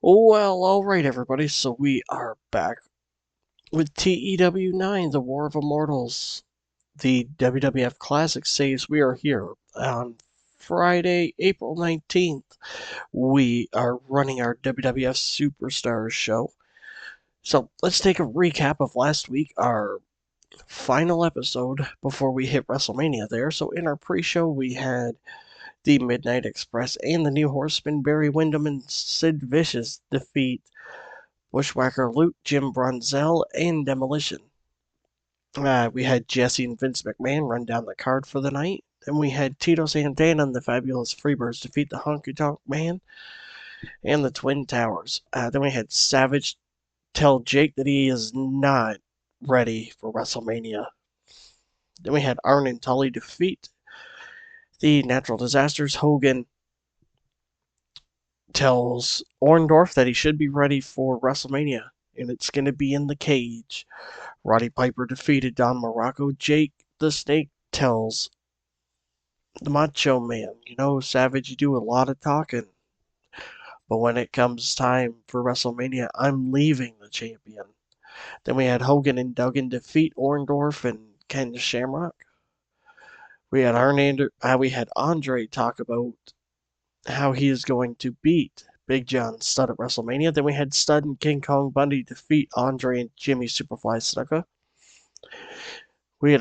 Well, alright everybody, so we are back with TEW 9, The War of Immortals, the WWF Classic saves. We are here on Friday, April 19th. We are running our WWF Superstars show. So let's take a recap of last week, our final episode before we hit WrestleMania there. So in our pre-show, we had the Midnight Express and the New Horsemen, Barry Windham and Sid Vicious, defeat Bushwhacker Luke, Jim Brunzell, and Demolition. We had Jesse and Vince McMahon run down the card for the night. Then we had Tito Santana and the Fabulous Freebirds defeat the Honky Tonk Man and the Twin Towers. Then we had Savage tell Jake that he is not ready for WrestleMania. Then we had Arn and Tully defeat the Natural Disasters. Hogan tells Orndorff that he should be ready for WrestleMania, and it's going to be in the cage. Roddy Piper defeated Don Morocco. Jake the Snake tells the Macho Man, Savage, you do a lot of talking, but when it comes time for WrestleMania, I'm leaving the champion. Then we had Hogan and Duggan defeat Orndorff and Ken Shamrock. We had Andre talk about how he is going to beat Big John Studd at WrestleMania. Then we had Studd and King Kong Bundy defeat Andre and Jimmy Superfly Snuka. We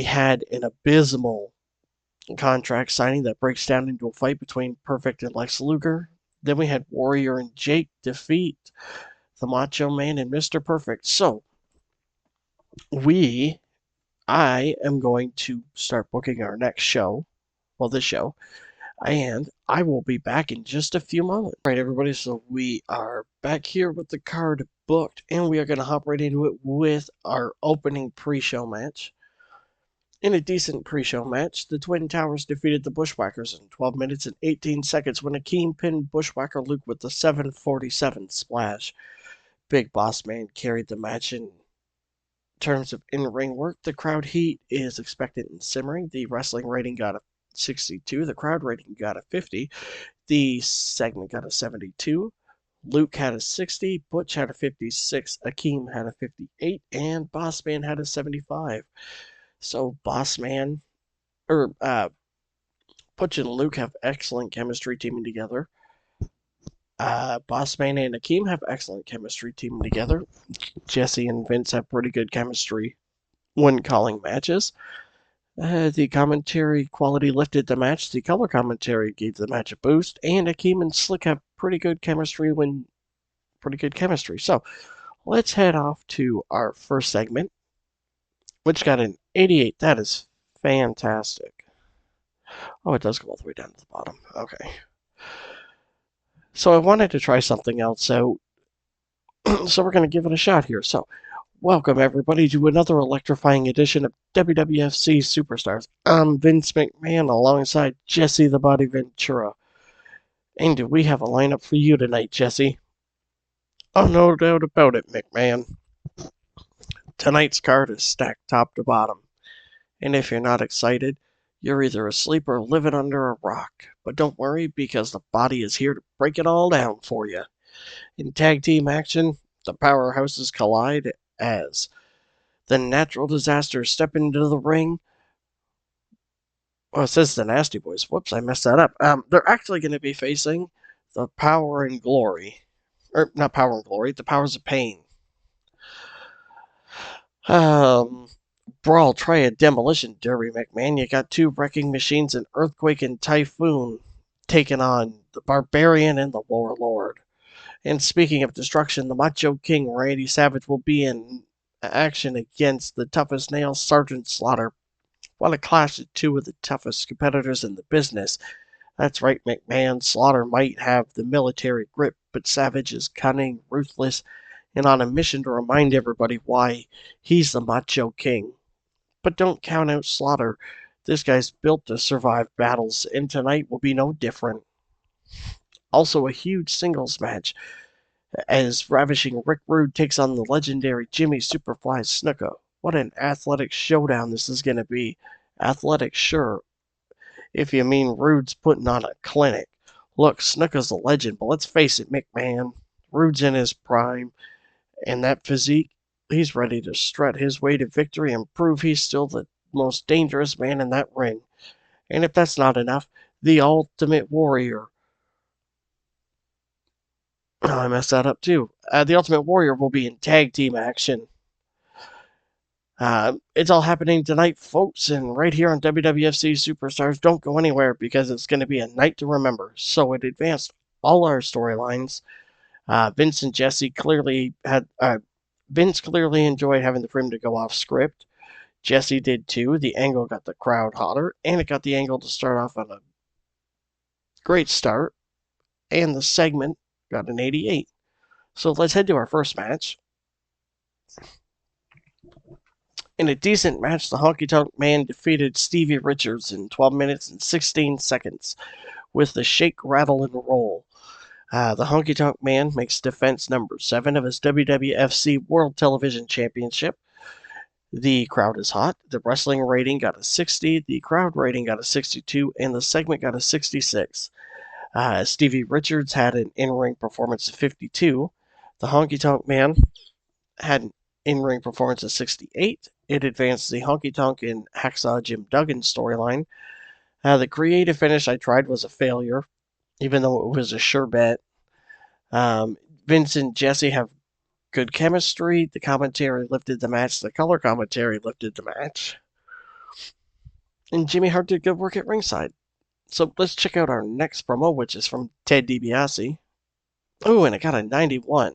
had an abysmal contract signing that breaks down into a fight between Perfect and Lex Luger. Then we had Warrior and Jake defeat the Macho Man and Mr. Perfect. So, I am going to start booking our next show. Well, this show. And I will be back in just a few moments. All right, everybody, so we are back here with the card booked, and we are going to hop right into it with our opening pre-show match. In a decent pre-show match, the Twin Towers defeated the Bushwhackers in 12 minutes and 18 seconds when Akeem pinned Bushwhacker Luke with the 747 splash. Big Boss Man carried the match in terms of in-ring work. The crowd heat is expectant and simmering. The wrestling rating got a 62. The crowd rating got a 50. The segment got a 72. Luke had a 60. Butch had a 56. Akeem had a 58. And Boss Man had a 75. So Butch and Luke have excellent chemistry teaming together. Boss Man and Akeem have excellent chemistry teaming together. Jesse and Vince have pretty good chemistry when calling matches. The commentary quality lifted the match. The color commentary gave the match a boost. And Akeem and Slick have pretty good chemistry. So let's head off to our first segment, which got an 88. That is fantastic. Oh, it does go all the way down to the bottom. Okay. So I wanted to try something else out. So we're going to give it a shot here. So welcome, everybody, to another electrifying edition of WWFC Superstars. I'm Vince McMahon alongside Jesse the Body Ventura. And do we have a lineup for you tonight, Jesse? Oh, no doubt about it, McMahon. Tonight's card is stacked top to bottom. And if you're not excited, you're either asleep or living under a rock. But don't worry, because the Body is here to break it all down for you. In tag team action, the powerhouses collide as the Natural Disasters step into the ring. Well, it says the Nasty Boys. Whoops, I messed that up. They're actually going to be facing the Power and Glory. Or, not Power and Glory, the Powers of Pain. Brawl, try a demolition derby, McMahon. You got two wrecking machines, an Earthquake and Typhoon, taking on the Barbarian and the Warlord. And speaking of destruction, the Macho King, Randy Savage, will be in action against the toughest nail, Sergeant Slaughter. What a clash of two of the toughest competitors in the business. That's right, McMahon. Slaughter might have the military grip, but Savage is cunning, ruthless, and on a mission to remind everybody why he's the Macho King. But don't count out Slaughter. This guy's built to survive battles, and tonight will be no different. Also a huge singles match as ravishing Rick Rude takes on the legendary Jimmy Superfly Snuka. What an athletic showdown this is going to be. Athletic, sure, if you mean Rude's putting on a clinic. Look, Snuka's a legend, but let's face it, McMahon. Rude's in his prime, and that physique, he's ready to strut his way to victory and prove he's still the most dangerous man in that ring. And if that's not enough, the Ultimate Warrior. Oh, I messed that up too. The Ultimate Warrior will be in tag team action. It's all happening tonight, folks, and right here on WWFC Superstars. Don't go anywhere because it's going to be a night to remember. So it advanced all our storylines. Vince and Jesse clearly had. Vince clearly enjoyed having the freedom to go off script. Jesse did too. The angle got the crowd hotter, and it got the angle to start off on a great start, and the segment got an 88. So let's head to our first match. In a decent match, the Honky Tonk Man defeated Stevie Richards in 12 minutes and 16 seconds with the shake, rattle, and roll. The Honky Tonk Man makes defense number 7 of his WWFC World Television Championship. The crowd is hot. The wrestling rating got a 60, the crowd rating got a 62, and the segment got a 66. Stevie Richards had an in-ring performance of 52. The Honky Tonk Man had an in-ring performance of 68. It advanced the Honky Tonk and Hacksaw Jim Duggan storyline. The creative finish I tried was a failure, even though it was a sure bet. Vince and Jesse have good chemistry. The commentary lifted the match. The color commentary lifted the match. And Jimmy Hart did good work at ringside. So let's check out our next promo, which is from Ted DiBiase. Oh, and it got a 91.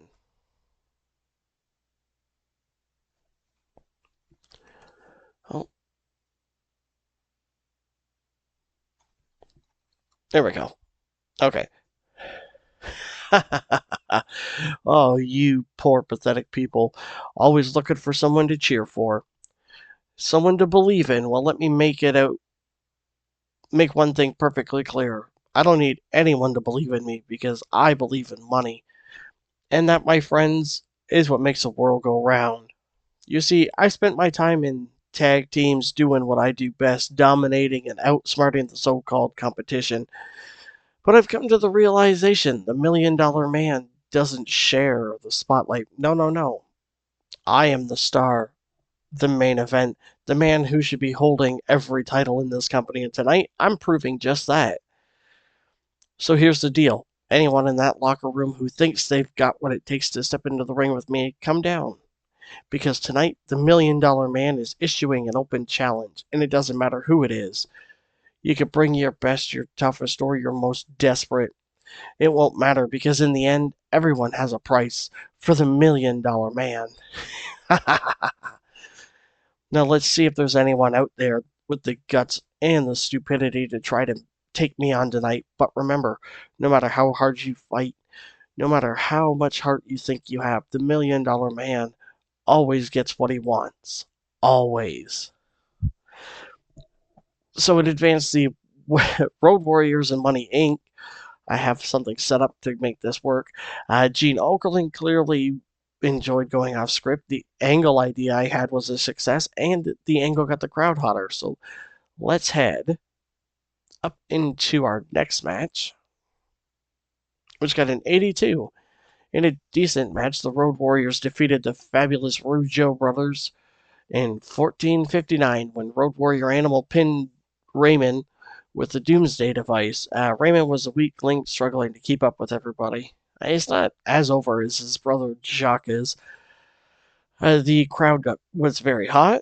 Oh, there we go. Okay. Oh, you poor, pathetic people. Always looking for someone to cheer for. Someone to believe in. Well, let me make one thing perfectly clear. I don't need anyone to believe in me because I believe in money. And that, my friends, is what makes the world go round. You see, I spent my time in tag teams doing what I do best, dominating and outsmarting the so-called competition. But I've come to the realization the $1,000,000 Man doesn't share the spotlight. No, no, no. I am the star, the main event, the man who should be holding every title in this company. And tonight, I'm proving just that. So here's the deal. Anyone in that locker room who thinks they've got what it takes to step into the ring with me, come down. Because tonight, the $1,000,000 Man is issuing an open challenge, and it doesn't matter who it is. You could bring your best, your toughest, or your most desperate. It won't matter because in the end, everyone has a price for the $1,000,000 Man. Now let's see if there's anyone out there with the guts and the stupidity to try to take me on tonight. But remember, no matter how hard you fight, no matter how much heart you think you have, the $1,000,000 Man always gets what he wants. Always. So in advance, the Road Warriors and Money Inc. I have something set up to make this work. Gene Okerlund clearly enjoyed going off script. The angle idea I had was a success, and the angle got the crowd hotter. So let's head up into our next match, which got an 82. In a decent match, the Road Warriors defeated the fabulous Rougeau brothers in 1459 when Road Warrior Animal pinned Raymond with the Doomsday device. Raymond was a weak link struggling to keep up with everybody. He's not as over as his brother Jacques is. The crowd was very hot.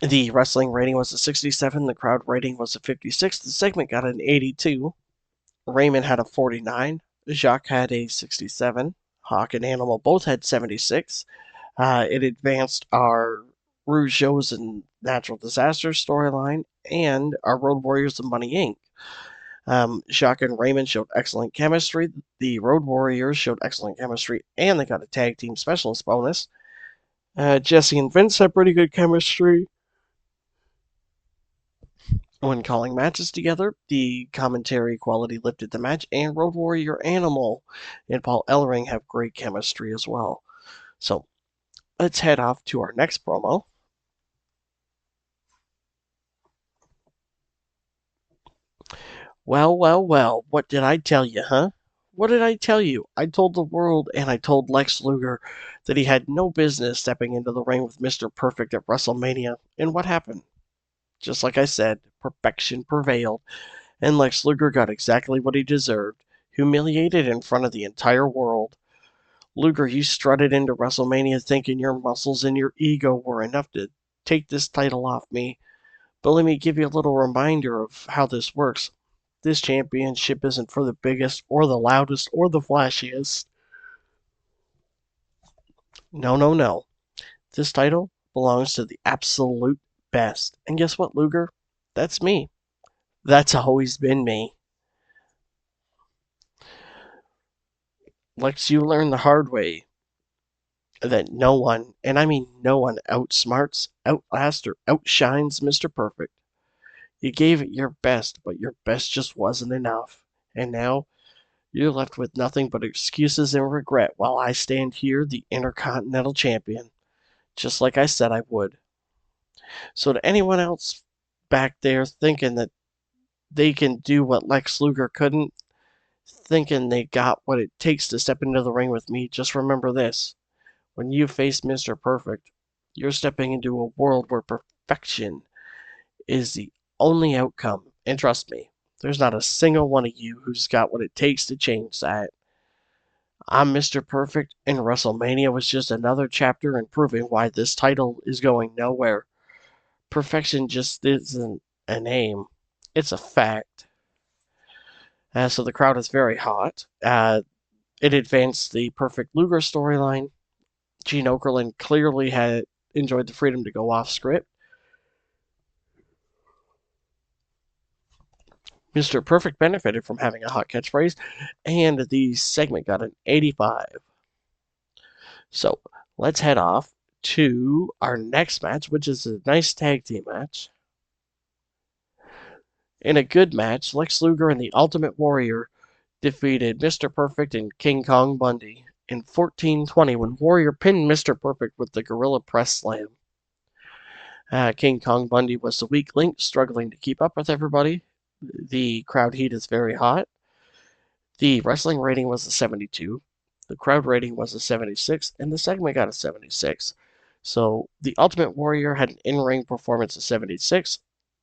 The wrestling rating was a 67. The crowd rating was a 56. The segment got an 82. Raymond had a 49. Jacques had a 67. Hawk and Animal both had 76. It advanced our Rougeau's and Natural Disasters storyline and our Road Warriors and Money Inc. Jacques and Raymond showed excellent chemistry. The Road Warriors showed excellent chemistry, and they got a tag team specialist bonus. Jesse and Vince had pretty good chemistry when calling matches together. The commentary quality lifted the match, and Road Warrior Animal and Paul Ellering have great chemistry as well. So let's head off to our next promo. Well, well, well, what did I tell you, huh? What did I tell you? I told the world and I told Lex Luger that he had no business stepping into the ring with Mr. Perfect at WrestleMania. And what happened? Just like I said, perfection prevailed, and Lex Luger got exactly what he deserved, humiliated in front of the entire world. Luger, you strutted into WrestleMania thinking your muscles and your ego were enough to take this title off me. But let me give you a little reminder of how this works. This championship isn't for the biggest or the loudest or the flashiest. No, no, no. This title belongs to the absolute best. And guess what, Luger? That's me. That's always been me. Lex, you learn the hard way that no one, and I mean no one, outsmarts, outlasts, or outshines Mr. Perfect. You gave it your best, but your best just wasn't enough. And now you're left with nothing but excuses and regret while I stand here, the Intercontinental Champion, just like I said I would. So, to anyone else back there thinking that they can do what Lex Luger couldn't, thinking they got what it takes to step into the ring with me, just remember this. When you face Mr. Perfect, you're stepping into a world where perfection is the only outcome. And trust me, there's not a single one of you who's got what it takes to change that. I'm Mr. Perfect, and WrestleMania was just another chapter in proving why this title is going nowhere. Perfection just isn't a name, it's a fact. So the crowd is very hot. It advanced the Perfect Luger storyline. Gene Okerlund clearly had enjoyed the freedom to go off script. Mr. Perfect benefited from having a hot catchphrase, and the segment got an 85. So let's head off to our next match, which is a nice tag team match. In a good match, Lex Luger and the Ultimate Warrior defeated Mr. Perfect and King Kong Bundy in 1420 when Warrior pinned Mr. Perfect with the Gorilla Press Slam. King Kong Bundy was the weak link, struggling to keep up with everybody. The crowd heat is very hot. The wrestling rating was a 72. The crowd rating was a 76, and the segment got a 76. So the Ultimate Warrior had an in-ring performance of 76.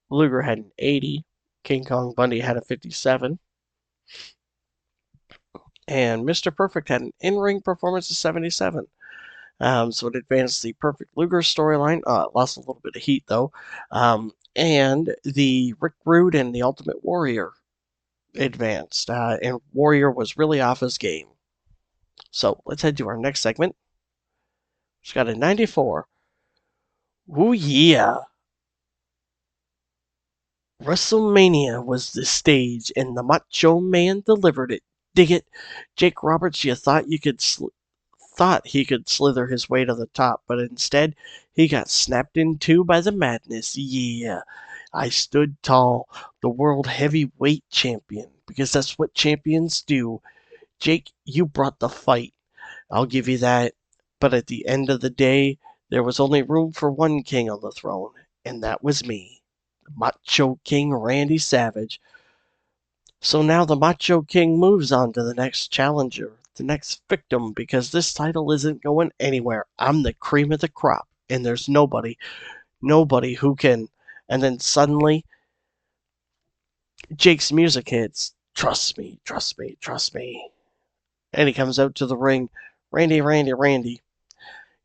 Luger had an 80. King Kong Bundy had a 57. And Mr. Perfect had an in-ring performance of 77. So it advanced the Perfect Luger storyline. Lost a little bit of heat, though. And the Rick Rude and the Ultimate Warrior advanced. And Warrior was really off his game. So let's head to our next segment. It's got a 94. Ooh, yeah. WrestleMania was the stage, and the Macho Man delivered it. Dig it, Jake Roberts. You thought he could slither his way to the top, but instead he got snapped in two by the madness. Yeah, I stood tall, the world heavyweight champion, because that's what champions do. Jake, you brought the fight. I'll give you that. But at the end of the day, there was only room for one king on the throne, and that was me, Macho King Randy Savage. So now the Macho King moves on to the next challenger, the next victim, because this title isn't going anywhere. I'm the cream of the crop, and there's nobody who can. And then suddenly, Jake's music hits. Trust me, trust me, trust me. And he comes out to the ring. Randy, Randy, Randy.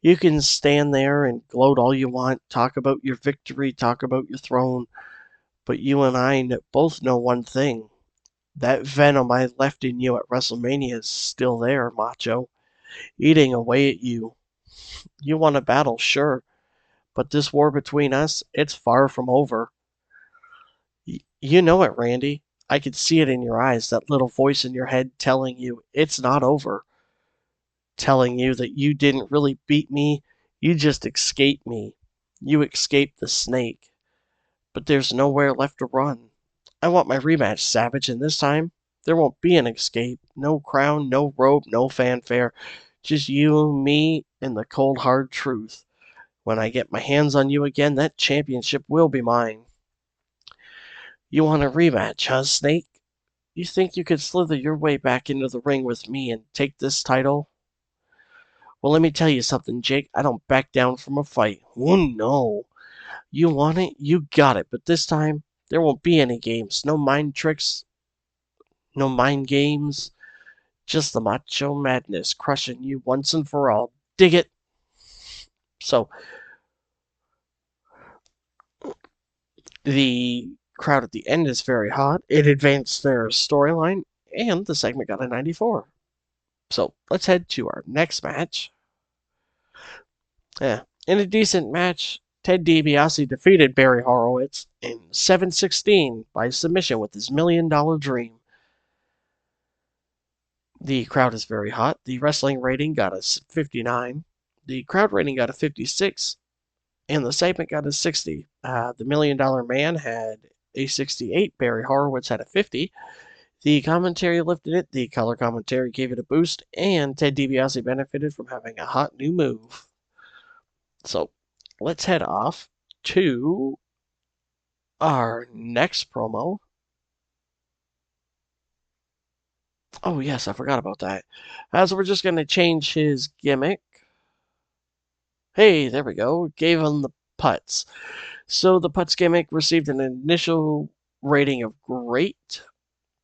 You can stand there and gloat all you want, talk about your victory, talk about your throne, but you and I both know one thing. That venom I left in you at WrestleMania is still there, Macho, eating away at you. You want a battle, sure, but this war between us, it's far from over. You know it, Randy. I could see it in your eyes, that little voice in your head telling you it's not over. Telling you that you didn't really beat me, you just escaped me. You escaped the snake. But there's nowhere left to run. I want my rematch, Savage, and this time there won't be an escape. No crown, no robe, no fanfare. Just you, me, and the cold hard truth. When I get my hands on you again, that championship will be mine. You want a rematch, huh, Snake? You think you could slither your way back into the ring with me and take this title? Well, let me tell you something, Jake. I don't back down from a fight. Oh, no. You want it? You got it. But this time, there won't be any games. No mind tricks, no mind games. Just the macho madness crushing you once and for all. Dig it? So, the crowd at the end is very hot. It advanced their storyline, and the segment got a 94. So, let's head to our next match. Yeah. In a decent match, Ted DiBiase defeated Barry Horowitz in 7:16 by submission with his $1,000,000 dream. The crowd is very hot. The wrestling rating got a 59. The crowd rating got a 56. And the segment got a 60. The $1,000,000 Man had a 68. Barry Horowitz had a 50. The commentary lifted it. The color commentary gave it a boost. And Ted DiBiase benefited from having a hot new move. So let's head off to our next promo. Oh, yes, I forgot about that. So we're just going to change his gimmick. Hey, there we go. Gave him the putts. So the putts gimmick received an initial rating of great,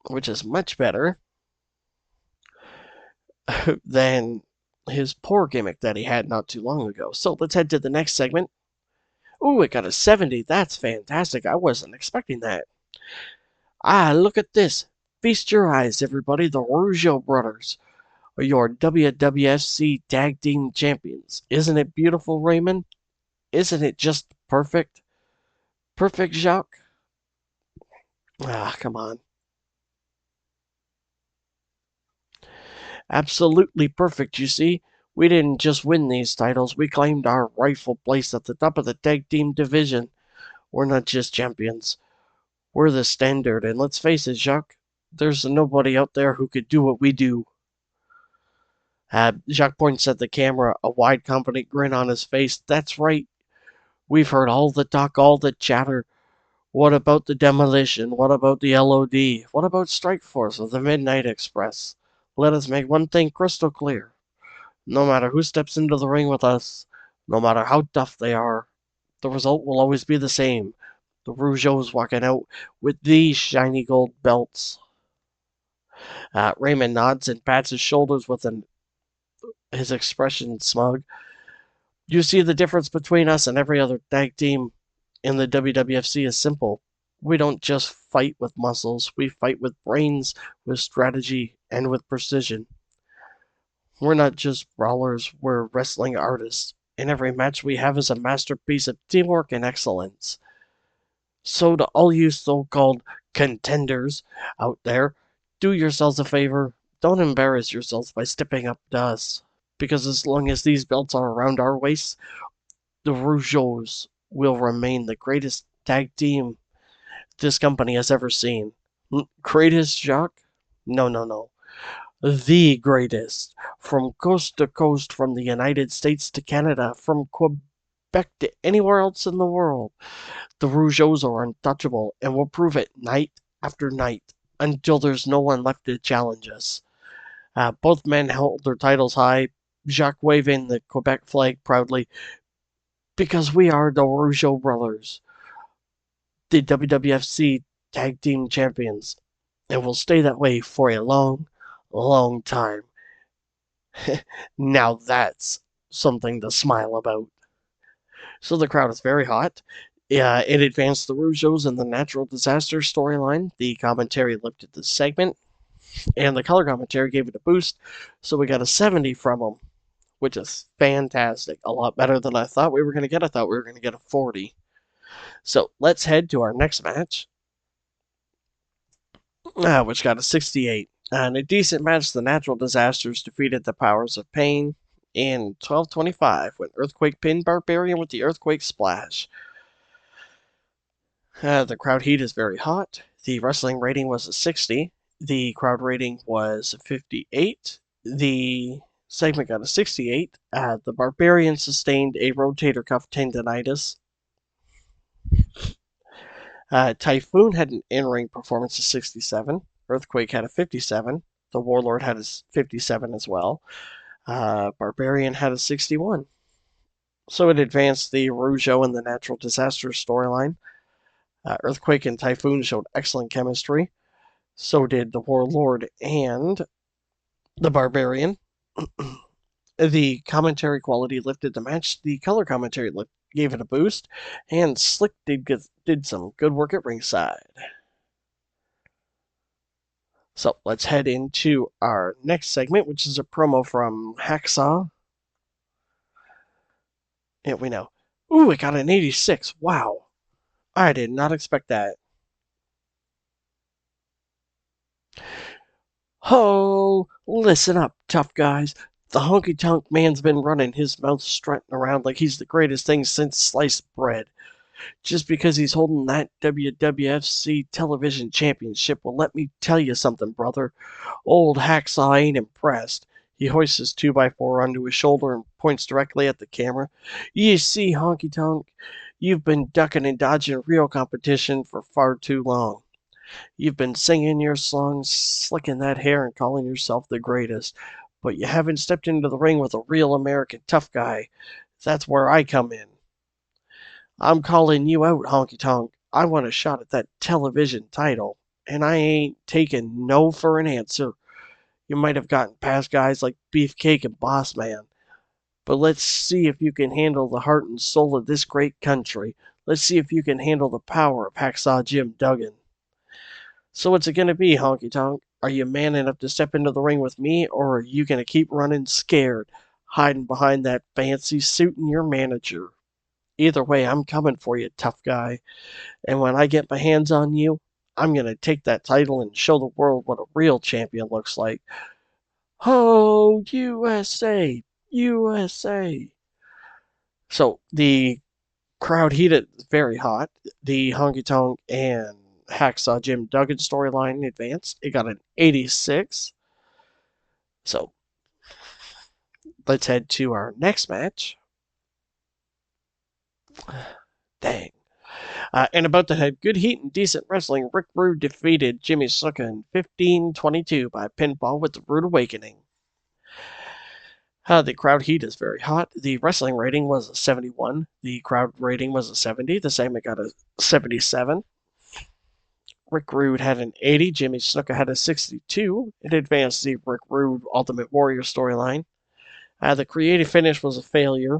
which is much better than his poor gimmick that he had not too long ago. So let's head to the next segment. Ooh, it got a 70. That's fantastic. I wasn't expecting that. Look at this. Feast your eyes, everybody. The Rougeau brothers are your WWFC Tag Team Champions. Isn't it beautiful, Raymond? Isn't it just perfect? Perfect, Jacques? Come on. Absolutely perfect, you see. We didn't just win these titles, we claimed our rightful place at the top of the tag team division. We're not just champions. We're the standard, and let's face it, Jacques, there's nobody out there who could do what we do. Jacques points at the camera, a wide, confident grin on his face. That's right. We've heard all the talk, all the chatter. What about the Demolition? What about the LOD? What about Strike Force or the Midnight Express? Let us make one thing crystal clear. No matter who steps into the ring with us, no matter how tough they are, the result will always be the same. The Rougeaus walking out with these shiny gold belts. Raymond nods and pats his shoulders with his expression smug. You see, the difference between us and every other tag team in the WWFC is simple. We don't just fight with muscles, we fight with brains, with strategy, and with precision. We're not just brawlers, we're wrestling artists, and every match we have is a masterpiece of teamwork and excellence. So to all you so-called contenders out there, do yourselves a favor, don't embarrass yourselves by stepping up to us, because as long as these belts are around our waists, the Rougeaus will remain the greatest tag team this company has ever seen. Greatest, Jacques? No, no, no. The greatest. From coast to coast, from the United States to Canada, from Quebec to anywhere else in the world. The Rougeaus are untouchable, and will prove it night after night until there's no one left to challenge us. Both men held their titles high, Jacques waving the Quebec flag proudly, because we are the Rougeau brothers, the WWFC Tag Team Champions, and will stay that way for a long, long time. Now that's something to smile about. So the crowd is very hot. It advanced the Rougeaus and the natural disaster storyline. The commentary lifted the segment, and the color commentary gave it a boost. So we got a 70 from them, which is fantastic. A lot better than I thought we were going to get. I thought we were going to get a 40. So let's head to our next match, which got a 68. In a decent match, the Natural Disasters defeated the Powers of Pain in 12:25 when Earthquake pinned Barbarian with the Earthquake Splash. The crowd heat is very hot. The wrestling rating was a 60. The crowd rating was 58. The segment got a 68. The Barbarian sustained a rotator cuff tendonitis. Typhoon had an in-ring performance of 67. Earthquake had a 57. The Warlord had a 57 as well. Barbarian had a 61. So it advanced the Rougeau and the Natural Disaster storyline. Earthquake and Typhoon showed excellent chemistry. So did the Warlord and the Barbarian. The commentary quality lifted the match. The color commentary gave it a boost. And Slick did some good work at ringside. So let's head into our next segment, which is a promo from Hacksaw. Yeah, we know. Ooh, it got an 86. Wow. I did not expect that. Ho! Listen up, tough guys. The honky tonk man's been running his mouth strutting around like he's the greatest thing since sliced bread. Just because he's holding that WWFC television championship, well, let me tell you something, brother. Old Hacksaw ain't impressed. He hoists his 2x4 onto his shoulder and points directly at the camera. You see, honky tonk, you've been ducking and dodging real competition for far too long. You've been singing your songs, slicking that hair, and calling yourself the greatest. But you haven't stepped into the ring with a real American tough guy. That's where I come in. I'm calling you out, honky tonk. I want a shot at that television title, and I ain't taking no for an answer. You might have gotten past guys like Beefcake and Boss Man, but let's see if you can handle the heart and soul of this great country. Let's see if you can handle the power of Hacksaw Jim Duggan. So what's it going to be, honky tonk? Are you man enough to step into the ring with me, or are you going to keep running scared, hiding behind that fancy suit and your manager? Either way, I'm coming for you, tough guy. And when I get my hands on you, I'm going to take that title and show the world what a real champion looks like. Ho, USA! USA! So the crowd heated very hot. The honky tonk and Hacksaw Jim Duggan storyline advanced. It got an 86. So let's head to our next match. Dang. And about to head good heat and decent wrestling, Rick Rude defeated Jimmy Snuka in 15-22 by pinfall with the Rude Awakening. The crowd heat is very hot. The wrestling rating was a 71. The crowd rating was a 70. The segment got a 77. Rick Rude had an 80. Jimmy Snuka had a 62. It advanced the Rick Rude Ultimate Warrior storyline. The creative finish was a failure.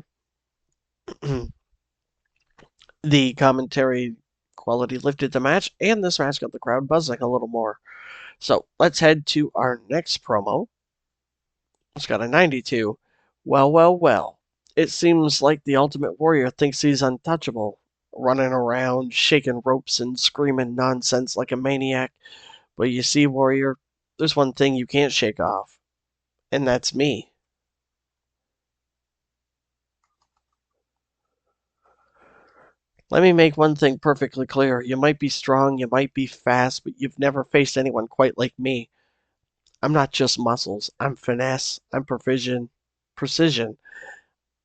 The commentary quality lifted the match, and this match got the crowd buzzing a little more. So let's head to our next promo. It's got a 92. Well, well, well. It seems like the Ultimate Warrior thinks he's untouchable, running around, shaking ropes and screaming nonsense like a maniac. But you see, Warrior, there's one thing you can't shake off, and that's me. Let me make one thing perfectly clear. You might be strong, you might be fast, but you've never faced anyone quite like me. I'm not just muscles. I'm finesse. I'm precision.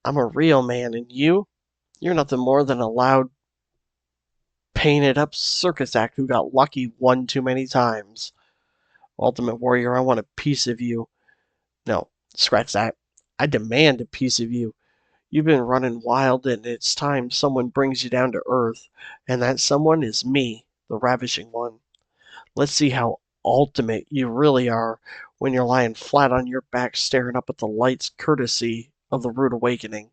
I'm a real man, and you're nothing more than a loud, painted up circus act who got lucky one too many times. Ultimate Warrior, I want a piece of you. No, scratch that. I demand a piece of you. You've been running wild, and it's time someone brings you down to earth, and that someone is me, the Ravishing One. Let's see how ultimate you really are when you're lying flat on your back staring up at the lights courtesy of the Rude Awakening.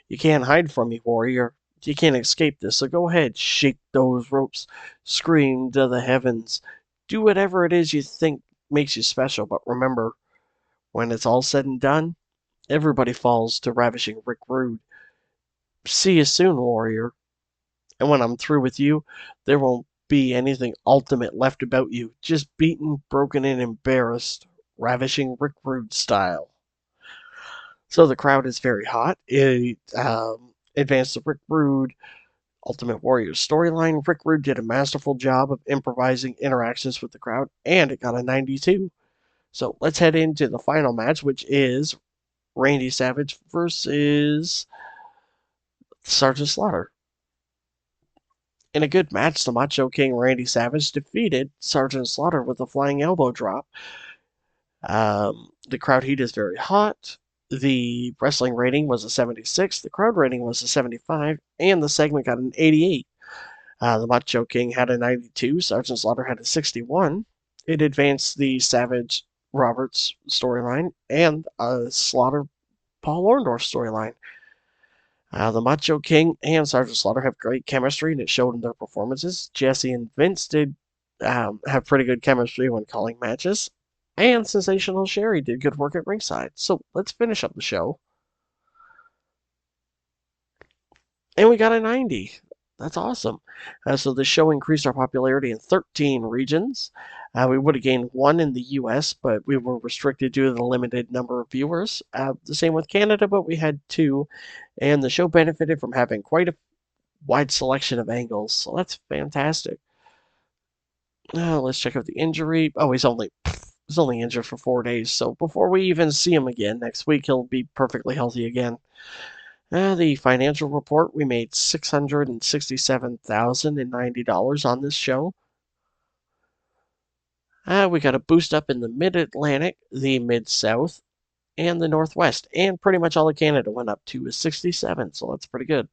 You can't hide from me, Warrior. You can't escape this, so go ahead, shake those ropes, scream to the heavens, do whatever it is you think makes you special, but remember, when it's all said and done, everybody falls to Ravishing Rick Rude. See you soon, Warrior. And when I'm through with you, there won't be anything ultimate left about you. Just beaten, broken, and embarrassed. Ravishing Rick Rude style. So the crowd is very hot. It advanced the Rick Rude Ultimate Warrior storyline. Rick Rude did a masterful job of improvising interactions with the crowd, and it got a 92. So let's head into the final match, which is Randy Savage versus Sergeant Slaughter. In a good match, the Macho King Randy Savage defeated Sergeant Slaughter with a flying elbow drop. The crowd heat is very hot. The wrestling rating was a 76, the crowd rating was a 75, and the segment got an 88. The Macho King had a 92, Sergeant Slaughter had a 61. It advanced the Savage Roberts storyline and a Slaughter Paul Orndorff storyline. The Macho King and Sergeant Slaughter have great chemistry, and it showed in their performances. Jesse and Vince did have pretty good chemistry when calling matches, and Sensational Sherry did good work at ringside. So let's finish up the show. And we got a 90. That's awesome. So the show increased our popularity in 13 regions. We would have gained one in the US, but we were restricted due to the limited number of viewers. The same with Canada, but we had two. And the show benefited from having quite a wide selection of angles. So that's fantastic. Let's check out the injury. Oh, he's only injured for 4 days. So before we even see him again next week, he'll be perfectly healthy again. The financial report, we made $667,090 on this show. We got a boost up in the Mid-Atlantic, the Mid-South, and the Northwest. And pretty much all of Canada went up to a 67, so that's pretty good.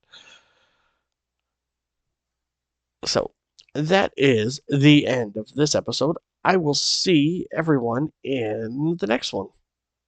So that is the end of this episode. I will see everyone in the next one.